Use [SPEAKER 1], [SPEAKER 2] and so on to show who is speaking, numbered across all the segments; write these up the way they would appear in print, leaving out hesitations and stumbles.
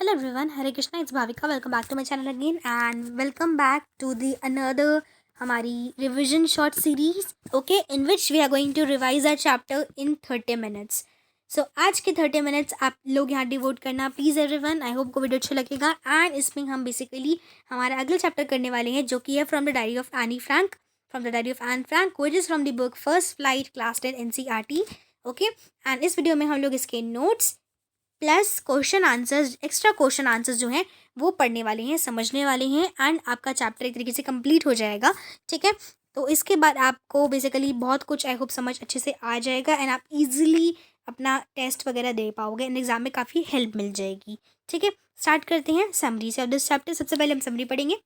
[SPEAKER 1] Hello everyone, Hare Krishna, it's Bhavika. Welcome back to my channel again and welcome back to the another हमारी revision short series, okay, in which we are going to revise our chapter in 30 minutes. So आज के 30 minutes आप लोग यहाँ devote करना please everyone. I hope को video अच्छा लगेगा. एंड इसमें हम बेसिकली हमारा अगला चैप्टर करने वाले हैं जो कि है from the diary of Anne Frank, from the diary of Anne Frank which is from the book first flight class 10 NCERT. Okay, and इस वीडियो में हम लोग इसके notes plus question answers, extra question answers जो हैं वो पढ़ने वाले हैं, समझने वाले हैं एंड आपका चैप्टर एक तरीके से कंप्लीट हो जाएगा. ठीक है, तो इसके बाद आपको बेसिकली बहुत कुछ आई होप समझ अच्छे से आ जाएगा एंड आप इजीली अपना टेस्ट वगैरह दे पाओगे एंड एग्जाम में काफ़ी हेल्प मिल जाएगी. ठीक है, स्टार्ट करते हैं समरी से ऑफ दिस चैप्टर. सबसे पहले हम समरी पढ़ेंगे.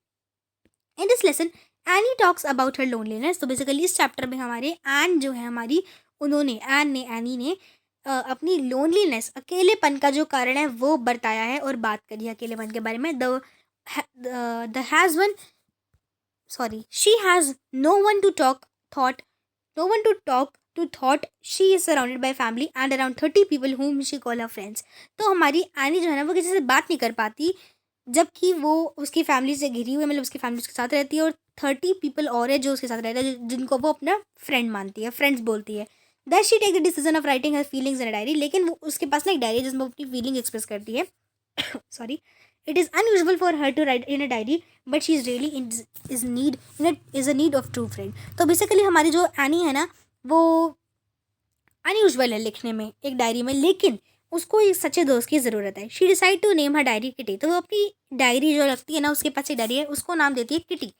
[SPEAKER 1] In this lesson any talks about her loneliness. तो बेसिकली इस चैप्टर में हमारे एन जो है हमारी एनी ने अपनी लोनलीनेस, अकेलेपन का जो कारण है वो बताया है और बात करी है अकेलेपन के बारे में. She has no one to talk she is surrounded by family and around 30 people whom she call her friends. तो हमारी एनी जो है ना वो किसी से बात नहीं कर पाती जबकि वो उसकी फैमिली से घिरी हुई है, मतलब उसकी फैमिली उसके साथ रहती है और 30 पीपल और है जो उसके साथ रहता है जिनको वो अपना फ्रेंड मानती है, फ्रेंड्स बोलती है. That she take the decision of writing her feelings in a diary. लेकिन वो उसके पास ना एक डायरी है जिसमें वो अपनी फीलिंग एक्सप्रेस करती है. Sorry, it is unusual for her to write in a diary but she is really is a need of true friend. तो बेसिकली हमारी जो एनी है ना वो अनयूजुअल है लिखने में एक डायरी में, लेकिन उसको एक सच्चे दोस्त की ज़रूरत है. She decide to name her diary Kitty. तो वो अपनी डायरी जो रखती है ना, उसके पास एक डायरी है, उसको नाम देती है किटी.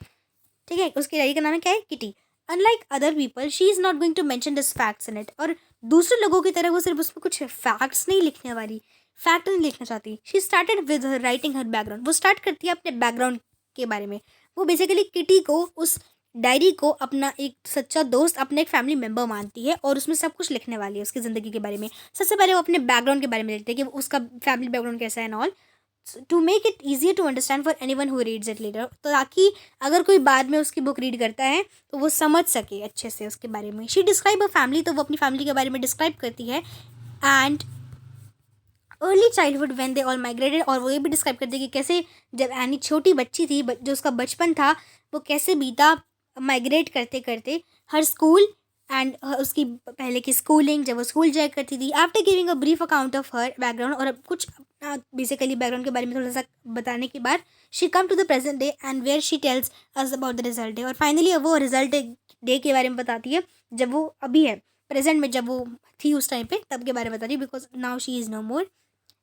[SPEAKER 1] ठीक है, उसकी डायरी का नाम है क्या है, Kitty. Unlike other people she is not going to mention this facts in it. और दूसरे लोगों की तरह वो सिर्फ उसमें कुछ फैक्ट्स नहीं लिखने वाली, फैक्ट नहीं लिखना चाहती. She started with her writing her background. वो स्टार्ट करती है अपने बैकग्राउंड के बारे में. वो बेसिकली किटी को, उस डायरी को अपना एक सच्चा दोस्त, अपना एक फैमिली मेम्बर मानती है और उसमें सब कुछ लिखने वाली है उसकी ज़िंदगी के बारे में. सबसे पहले वो अपने बैकग्राउंड के बारे में लिखते हैं कि उसका फैमिली बैकग्राउंड कैसा है and all, to make it easier to understand for anyone who reads it later. तो ताकि अगर कोई बाद में उसकी बुक रीड करता है तो वो समझ सके अच्छे से उसके बारे में. She describe a family. तो वो अपनी फैमिली के बारे में डिस्क्राइब करती है. And early childhood when they all migrated. और वो ये भी डिस्क्राइब करती है कि कैसे जब एनी छोटी बच्ची थी, जो उसका बचपन था वो कैसे बीता माइग्रेट करते करते. हर स्कूल एंड उसकी पहले की स्कूलिंग, जब वो स्कूल जाया करती थी. After giving a brief account of her background, और अब कुछ बेसिकली बैकग्राउंड के बारे में थोड़ा सा बताने के बाद she come to the present day and where she tells us about the result day. और फाइनली वो रिजल्ट डे के बारे में बताती है जब वो अभी है प्रेजेंट में, जब वो थी उस टाइम पे तब के बारे में बताती है, because now she is no more.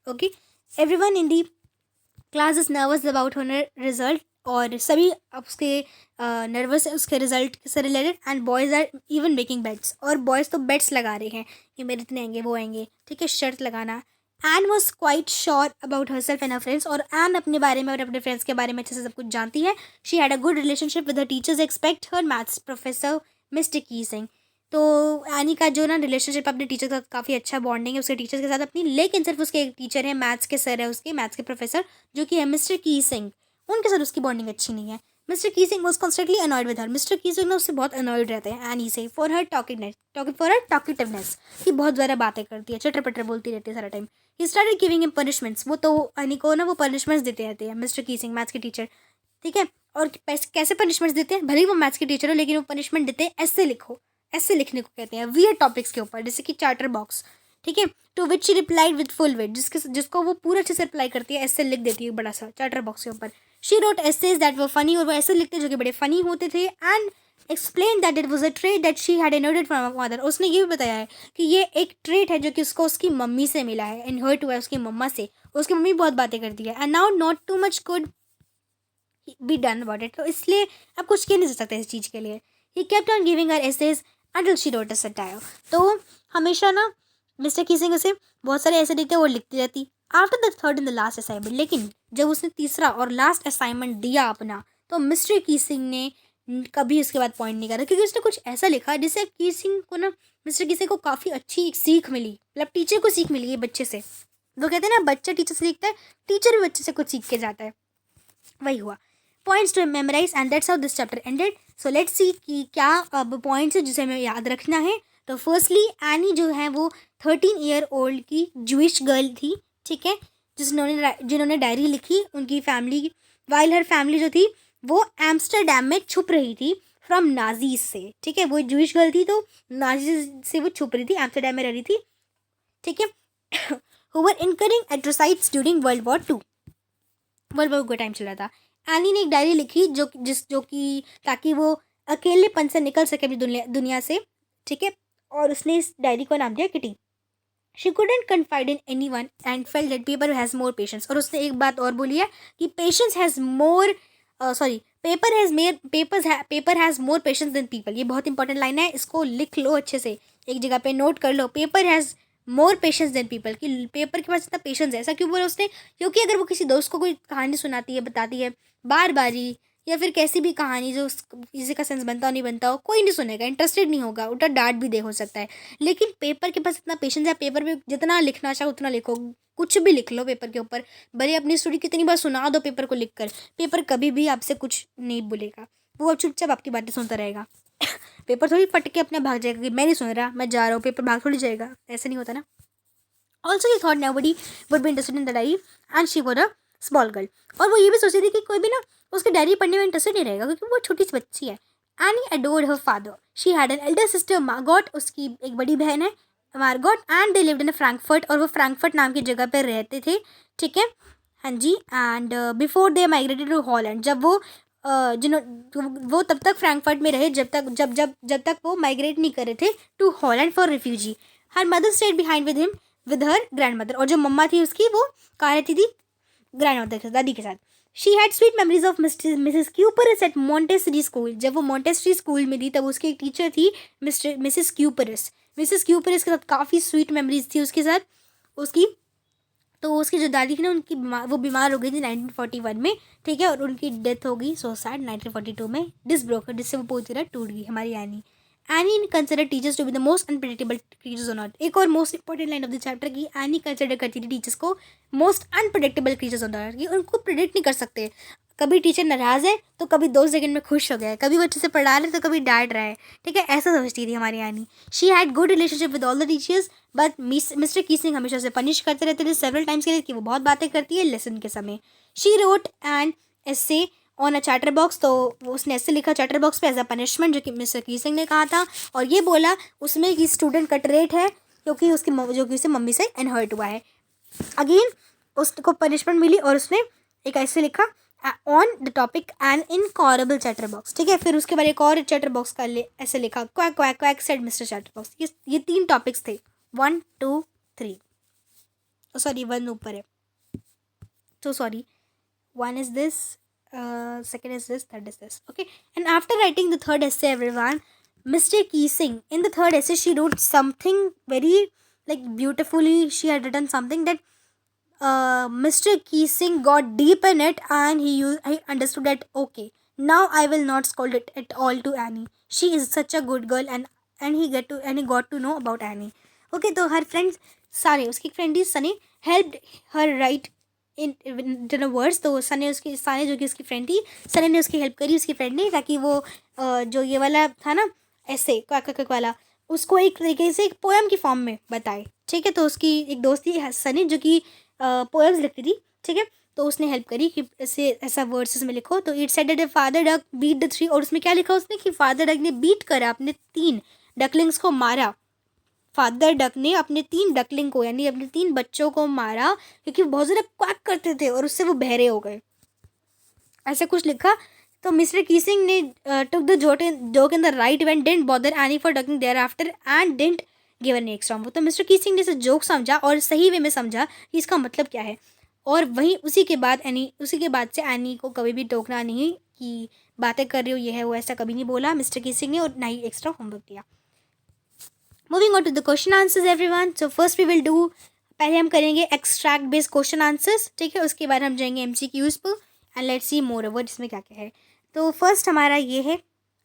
[SPEAKER 1] Okay, everyone in the class is nervous about her result. और सभी अब उसके नर्वस है उसके रिजल्ट से related. And boys are even making bets. और बॉयज़ तो बेट्स लगा रहे हैं कि मेरे इतने आएंगे वो आएंगे. ठीक है, शर्त लगाना. Anne was quite sure about her self and her friends. और एन अपने बारे में और अपने फ्रेंड्स के बारे में अच्छे से सब कुछ जानती है. She had a good relationship with her teachers expect her maths professor mister की सिंह. तो एनी का जो ना रिलेशनशिप अपने टीचर का काफ़ी अच्छा बॉन्डिंग है उसके टीचर्स के साथ अपनी. लेकिन सिर्फ उसके एक टीचर है, मैथ्स के सर है उसके, मैथ्स के प्रोफेसर जो कि है मिस्टर की सिंह, उनके साथ उसकी बॉन्डिंग अच्छी नहीं है. मिस्टर की Singh was constantly annoyed with her. Mister की सिंह ना उससे बहुत अनॉयड रहते हैं एनी से फॉर हर टॉकिटिवनेस, कि बहुत ज़्यादा बातें करती है, चटर पटर बोलती रहती है सारा time. He started giving him punishments. वो तो एनी को ना वो पनिशमेंट्स देते रहते हैं मिस्टर की सिंह, मैथ्स के टीचर. ठीक है, और कैसे पनिशमेंट्स देते हैं, भले ही वो मैथ्स के टीचर हो लेकिन वो पनिशमेंट देते हैं ऐसे लिखो, ऐसे लिखने को कहते हैं वियर्ड टॉपिक्स के ऊपर, जैसे कि चार्टर बॉक्स. ठीक है, to which she replied with full weight. जिसको वो पूरा अच्छे से रिप्लाई करती है, ऐसे लिख देती है बड़ा सा चार्टर बॉक्स के ऊपर. She wrote essays that were funny. और वो ऐसे लिखते जो कि बड़े फनी होते थे. And explain that it was a trait that she had inherited from mother. उसने ये भी बताया है कि ये एक ट्रेट है जो कि उसको उसकी मम्मी से मिला है, इनहर्ट हुआ है उसकी मम्मा से. उसकी मम्मी बहुत बातें करती है. And now not too much could be done about it. तो इसलिए अब कुछ कह नहीं सकते इस चीज़ के लिए. He kept on giving her essays until she wrote a satire. तो हमेशा ना मिस्टर कीसिंग उसे बहुत सारे ऐसे लिखते वो लिखती रहती. After the third in the last assignment, लेकिन जब उसने तीसरा और लास्ट असाइनमेंट दिया अपना, तो मिस्टर कीसिंग ने कभी उसके बाद पॉइंट नहीं करा, क्योंकि उसने कुछ ऐसा लिखा जिससे कीसिंग को ना, मिस्टर कीसिंग को काफ़ी अच्छी एक सीख मिली, मतलब टीचर को सीख मिली है बच्चे से. वो कहते हैं ना बच्चा टीचर से सीखता है, टीचर भी बच्चे से कुछ सीख के जाता है. वही हुआ. Points to memorise and that's how this chapter ended. So let's see कि क्या अब पॉइंट्स है जिसे हमें याद रखना है. तो फर्स्टली एनी जो है वो 13 ईयर ओल्ड की जूइश गर्ल थी. ठीक है, जिन्होंने डायरी लिखी, उनकी फैमिली, वाइल हर फैमिली जो थी वो एम्स्टरडैम में छुप रही थी फ्रॉम नाजीज से, ठीक है। वो जूइश गर्ल थी तो नाजीज से वो छुप रही थी, एम्स्टरडैम में रह रही थी, ठीक है। Who were incurring atrocities during World War का टाइम चल रहा था। एनी ने एक डायरी लिखी जो कि ताकि वो अकेलेपन से निकल सके अपनी दुनिया से, ठीक है। और उसने इस डायरी को नाम दिया kitty. She couldn't confide in anyone and felt that paper has more patience। और उसने एक बात और बोली है कि patience has more paper has more patience than people। ये बहुत इंपॉर्टेंट लाइन है, इसको लिख लो अच्छे से, एक जगह पे नोट कर लो। Paper has more patience than people, कि पेपर के पास इतना पेशेंस है। ऐसा क्यों बोला उसने? क्योंकि अगर वो किसी दोस्त को कोई कहानी सुनाती है, बताती है बार बारी, या फिर कैसी भी कहानी जो किसी का सेंस बनता हो नहीं बनता हो, कोई नहीं सुनेगा, इंटरेस्टेड नहीं होगा, उल्टा डांट भी दे हो सकता है। लेकिन पेपर के पास इतना पेशेंस है, पेपर पे जितना लिखना चाहो उतना लिखो, कुछ भी लिख लो पेपर के ऊपर, भले अपनी स्टोरी कितनी बार सुना दो पेपर को लिखकर, पेपर कभी भी आपसे कुछ नहीं बोलेगा, वो अब चुपचाप आपकी बातें सुनता रहेगा। पेपर थोड़ी फट के अपने भाग जाएगा कि मैं नहीं सुन रहा, मैं जा रहा हूँ, पेपर भाग थोड़ी जाएगा, ऐसे नहीं होता ना। Also he thought nobody would be interested in the diary and she were a small girl. और वो ये भी सोच रही थी कि कोई भी ना उसकी डायरी पढ़ने में इंटरेस्टेड नहीं रहेगा, क्योंकि वो छोटी सी बच्ची है। Anne adored her father. She had an elder sister Margot, उसकी एक बड़ी बहन है Margot, and they lived in Frankfurt, और वो फ्रैंकफर्ट नाम की जगह पर रहते थे, ठीक है। हाँ जी। And before they migrated to Holland, जब वो वो तब तक फ्रैंकफर्ट में रहे जब तक वो माइग्रेट नहीं कर रहे थे to Holland for refugee. Her mother stayed behind with him with her grand mother, और जो मम्मा थी उसकी वो कहाँ रहती थी? ग्रैंड मदर के साथ, दादी के साथ। She had sweet memories of Mrs Kuperus at Montessori school. जब वो मॉन्टेसरी स्कूल में थी तब उसकी एक टीचर थी मिसेस क्यूपरस। मिसेस क्यूपरस के साथ काफ़ी स्वीट मेमोरीज थी उसके साथ उसकी। तो उसकी जो दादी थी ना, उनकी वो बीमार हो गई थी 1941 में, ठीक है। और उनकी डेथ हो गई सो सैड 1942 में, डिस्क ब्रोक, जिससे वो पूरी तरह टूट गई हमारी Anne. Anne consider teachers to be the most unpredictable creatures on earth. एक और most important line of the chapter की, एनी कंसिडर करती थी टीचर्स को most unpredictable creatures on the earth, कि उनको प्रिडिक्ट नहीं कर सकते। कभी टीचर नाराज़ है तो कभी 2 सेकंड में खुश हो गया है, कभी वो अच्छे से पढ़ा रहे तो कभी डांट रहा है, ठीक है। ऐसा सोचती थी हमारी यानी। She had good relationship with all the teachers, but Mr Keesing हमेशा से पनिश करते रहते थे सेवरल टाइम्स के लिए कि वो बहुत बातें करती है लेसन के समय। She wrote and essay on a chatter box, तो उसने ऐसे लिखा चैटर बॉक्स पे एज अ पनिशमेंट, जो कि मिस्टर कीसिंग ने कहा था। और ये बोला उसमें कि स्टूडेंट कट रेट है, क्योंकि जो कि उसे मम्मी से इनहर्ट हुआ है। अगेन उसको पनिशमेंट मिली और उसने एक ऐसे लिखा on the topic an incorrigible chatterbox, ठीक है। फिर उसके बाद एक और चैटर बॉक्स का ऐसे लिखा quack quack quack said mister chatter box. ये 3 टॉपिक्स थे, 1 2 3, सॉरी 1 ऊपर है, so sorry, 1 is this, second is this, third is this, okay। And after writing the third essay, everyone, Mr. Keesing, in the third essay she wrote something very like beautifully. She had written something that Mr. Keesing got deep in it, and he understood that okay, now I will not scold it at all to Annie. She is such a good girl, and he got to know about Annie. Okay, तो her friends सारे, उसकी friend थी Sunny, helped her write इन words. तो सनी जो कि उसकी friend थी, सनी ने उसकी हेल्प करी, उसकी फ्रेंड ने, ताकि वो जो ये वाला था ना ऐसे क्वाक वाला, उसको एक तरीके से एक पोएम की फॉर्म में बताए, ठीक है। तो उसकी एक दोस्त थी सनी जो कि पोएम्स लिखती थी, ठीक है। तो उसने हेल्प करी कि ऐसा वर्ड्स में लिखो। तो it said that father duck beat the 3, और उसमें क्या लिखा उसने कि फादर डक ने बीट करा अपने 3 डकलिंग्स को मारा। फादर डक ने अपने 3 डकलिंग को, यानी अपने 3 बच्चों को मारा, क्योंकि वो बहुत ज़्यादा क्वैक करते थे और उससे वो बहरे हो गए, ऐसा कुछ लिखा। तो मिस्टर कीसिंग ने took the joke in the right way, didn't bother Anne for ducking thereafter, and didn't give an extra. तो मिस्टर कीसिंग ने इसे जोक समझा और सही वे में समझा कि इसका मतलब क्या है। और वहीं उसी के बाद से एनी को कभी भी टोकना नहीं कि बातें कर रही हो, ये है वो, ऐसा कभी नहीं बोला मिस्टर कीसिंग ने, और ना ही एक्स्ट्रा होमवर्क दिया। Moving on to the question answers everyone. So first we will do, पहले हम करेंगे एक्सट्रैक्ट बेस्ड क्वेश्चन आंसर्स, ठीक है। उसके बाद हम जाएंगे MCQs पर, and let's see more over इसमें क्या क्या है। तो फर्स्ट हमारा ये है,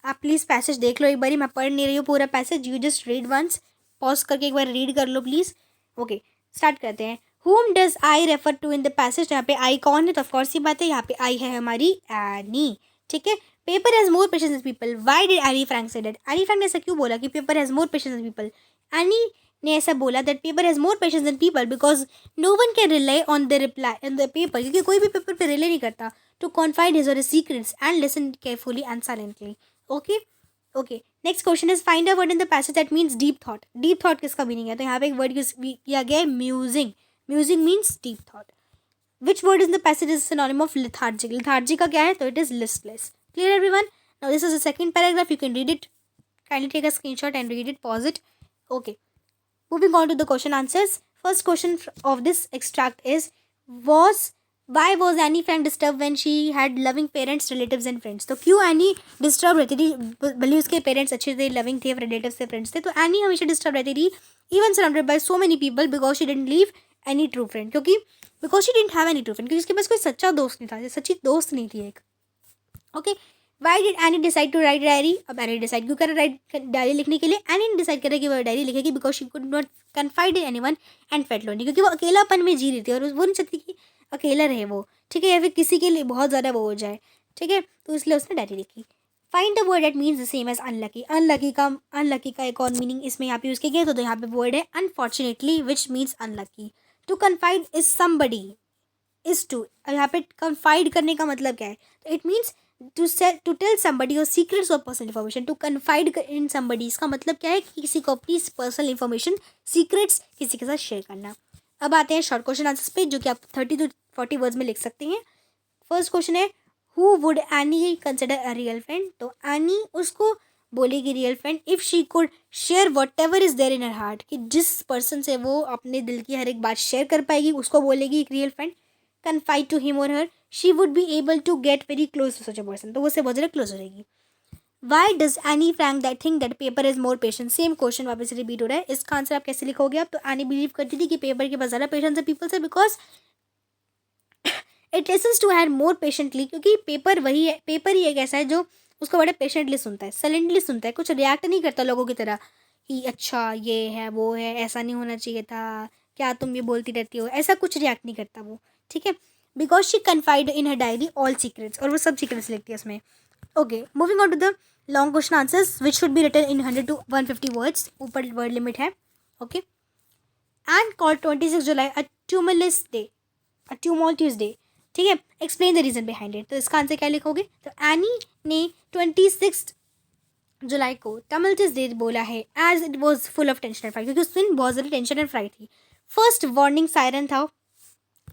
[SPEAKER 1] आप प्लीज़ पैसेज देख लो एक बारी, मैं पढ़ नहीं रही हूँ पूरा passage, you just read once, pause करके एक बार रीड कर लो प्लीज़। ओके, स्टार्ट करते हैं। whom does I refer to in the passage. यहाँ पे आई कौन है? तो ऑफकोर्स ही बात है, यहाँ पे आई है हमारी एनी, ठीक है। Paper has more patience than people, why did Anne Frank say that. Anne Frank ने ऐसा क्यों बोला कि paper has more patience than people? Anne ने ऐसा बोला that paper has more patience than people because no one can rely on the reply on the paper, क्योंकि कोई भी पेपर पे रिले नहीं करता, टू कॉन्फाइड हिज और his secrets and listen carefully and silently. Okay okay. Next question is find a word in the passage that means deep thought. Deep thought किसका meaning है? तो यहाँ पे एक वर्ड यूज किया गया है musing. Musing means deep thought. Which word in the passage is synonym of lethargic? Lethargic का क्या है? तो it is listless. Clear everyone? Now this is the second paragraph. You can read it. Kindly take a screenshot and read it. Pause it. Okay. Moving on to the question answers. First question of this extract is, why was Annie Frank disturbed when she had loving parents, relatives and friends? तो क्यों any disturb रहती थी? भले उसके parents अच्छे थे, loving थे, relatives थे, फ्रेंड्स थे, तो एनी हमेशा डिस्टर्ब रहती थी even surrounded by so many people because she didn't leave any true friend. क्योंकि because she didn't have any true friend, क्योंकि उसके पास कोई सच्चा दोस्त नहीं था, सच्ची दोस्त नहीं थी एक. Okay. Why did Anne decide to write diary? अब एनी डिसाइड क्यों करा डायरी लिखने के लिए? एनी ने डिसाइड करा कि वो डायरी लिखेगी because she could not confide in anyone and felt lonely, क्योंकि वो अकेलापन में जी रही थी और वो नहीं चाहती कि अकेला रहे वो, ठीक है, या फिर किसी के लिए बहुत ज़्यादा वो हो जाए, ठीक है, तो इसलिए उसने डायरी लिखी. Find a word that means the same as unlucky. Unlucky का एक और मीनिंग इसमें यहाँ पे यूज़ किया गया, तो यहाँ पे वर्ड है unfortunately which means unlucky. To confide is somebody is to. यहाँ पे कन्फाइड करने का मतलब क्या है? तो it means to tell somebody your secrets or personal information. to confide in somebody, इसका मतलब क्या है कि किसी को अपनी पर्सनल इन्फॉर्मेशन, सीक्रेट्स किसी के साथ शेयर करना. अब आते हैं शॉर्ट क्वेश्चन आंसर्स पे, जो कि आप 30 to 40 वर्ड्स में लिख सकते हैं. फर्स्ट क्वेश्चन है, who would Annie consider a real friend? तो एनी उसको बोलेगी real friend if she could share whatever is there in her heart, कि जिस पर्सन से वो अपने दिल की हर एक बात शेयर कर पाएगी उसको बोलेगी एक real friend. confide to him or her, she would be able to get very close to such a person. तो वो उससे बहुत ज़्यादा क्लोज हो जाएगी. Why does Annie Frank that think that paper is more patient? Same question वापस repeat हो रहा है. इसका आंसर आप कैसे लिखोगे? आप तो एनी बिलीव करती थी कि पेपर के पास ज़्यादा पेशेंस है पीपल से because it listens to had more patiently, क्योंकि पेपर वही है, पेपर ही एक ऐसा है जो उसको बड़े पेशेंटली सुनता है, साइलेंटली सुनता है, कुछ रिएक्ट नहीं करता लोगों की तरह कि अच्छा ये है वो है, ऐसा नहीं होना चाहिए था, क्या तुम ये बोलती रहती हो, ऐसा कुछ रिएक्ट नहीं करता वो, ठीक है. Because she confided in her diary all secrets, और वो सब सीक्रेट्स लिखती है उसमें. Okay. Moving on to the long question answers which should be written in 100 to 150 words. ऊपर वर्ड लिमिट है. Okay. And call 26 July a tumultuous day, a tumultuous day, ठीक है. Explain the reason behind it. तो इसका answer क्या लिखोगे? तो any ने 26 जुलाई को टमल्टियस डे बोला है as it was full of tension and fright, क्योंकि उस दिन बहुत ज़्यादा टेंशन एंड फ्राइट थी. फर्स्ट वार्निंग सायरन था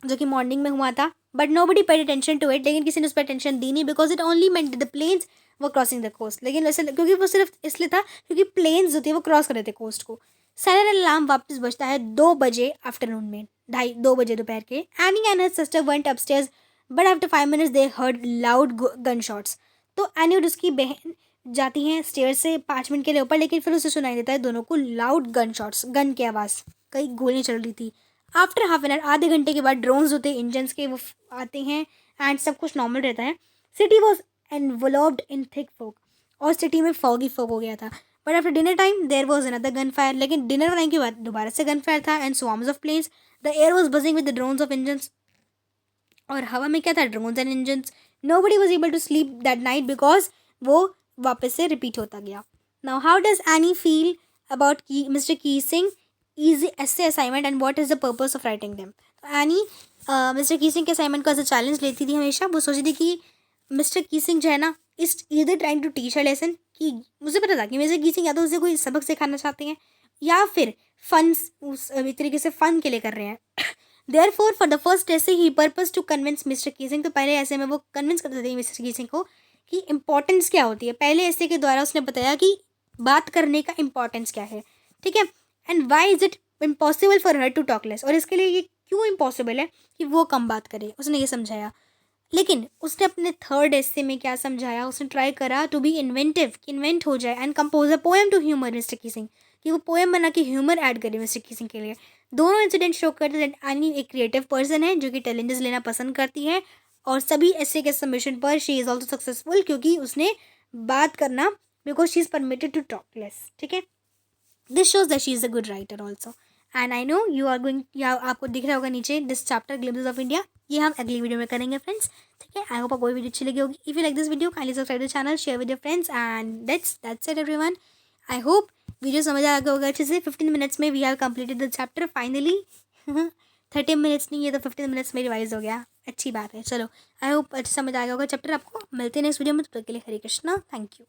[SPEAKER 1] जो कि मॉर्निंग में हुआ था, but nobody paid attention to it, लेकिन किसी ने उस पर अटेंशन दी नहीं because it only meant the planes were crossing the coast. लेकिन वैसे क्योंकि वो सिर्फ इसलिए था क्योंकि प्लेन्स जो थे वो क्रॉस कर रहे थे कोस्ट को. सायरन अलार्म वापस बजता है 2 बजे आफ्टरनून में, 2:30 बजे दोपहर के. Any and her sister went upstairs but after 5 minutes they heard loud gun shots. तो एनी और उसकी बहन जाती हैं स्टेयर से 5 मिनट के लिए ऊपर, लेकिन फिर उसे सुनाई देता है दोनों को लाउड गन शॉट्स, गन की आवाज़, कई गोलियाँ चल रही थी. आफ्टर हाफ एन आवर, आधे घंटे के बाद ड्रोन्स होते हैं इंजन्स के, वो आते हैं एंड सब कुछ नॉर्मल रहता है. City was enveloped in thick fog, और सिटी में फॉगी फॉग हो गया था. But after dinner time there was another gun fire, लेकिन डिनर बनाने के बाद दोबारा से गन फायर था. And swarms of planes, the air was buzzing with the drones of engines, और हवा में क्या था? Drones and engines. Nobody was able to sleep that night because वो वापस से रिपीट होता गया. Now how does Anne feel about Mr Keesing easy essay assignment and what is the purpose of writing them? तो any mister Keesing के assignment को as a challenge लेती थी हमेशा. वो सोचती थी कि मिस्टर कीसिंग जो है ना इस either trying to teach a lesson, कि मुझे पता था कि मिस्टर कीसिंग या तो उसे कोई सबक सिखाना चाहते हैं या फिर फन्स उस एक तरीके से फ़न के लिए कर रहे हैं. देयरफॉर फॉर द फर्स्ट ऐसे ही पर्पस टू कन्विंस मिस्टर कीसिंग. तो पहले ऐसे में वो कन्विंस करते थे मिस्टर कीसिंग को कि इम्पोर्टेंस क्या होती है. पहले ऐसे के द्वारा उसने बताया कि बात करने का इम्पोर्टेंस क्या है, ठीक है. And why is it impossible for her to talk less, और इसके लिए ये क्यों इम्पॉसिबल है कि वो कम बात करे, उसने ये समझाया. लेकिन उसने अपने थर्ड एस्से में क्या समझाया? उसने ट्राई करा टू बी इन्वेंटिव, कि इन्वेंट हो जाए, and compose a poem to humour Mr Keesing, कि वो पोएम बना के ह्यूमर ऐड करे मिस्टर कीसिंग के लिए. दोनों इंसिडेंट शो करते दैट एनी एक क्रिएटिव पर्सन है जो कि चैलेंजेस लेना पसंद करती है, और सभी ऐसे के सबमिशन पर शी इज़ ऑल्सो सक्सेसफुल क्योंकि उसने बात करना because she is permitted to talk less, ठीक है. This shows that she is a good writer also. And I know you are going, या आपको दिख रहा होगा नीचे this chapter glimpses of India, ये हम अगली वीडियो में करेंगे फ्रेंड्स, ठीक है. आई होप आपको वीडियो अच्छी लगी होगी. If you like this video kindly subscribe the channel, share with your friends, and that's it everyone. I hope video समझ आ गया होगा अच्छे से। 15 मिनट्स में we have completed the chapter finally. 30 minutes नहीं, ये तो 15 मिनट्स में रिवाइज हो गया, अच्छी बात है। चलो आई होप अच्छे समझ आ गया होगा चैप्टर आपको। मिलते हैं नेक्स्ट वीडियो में, तब तक के लिए हरे कृष्णा, थैंक यू।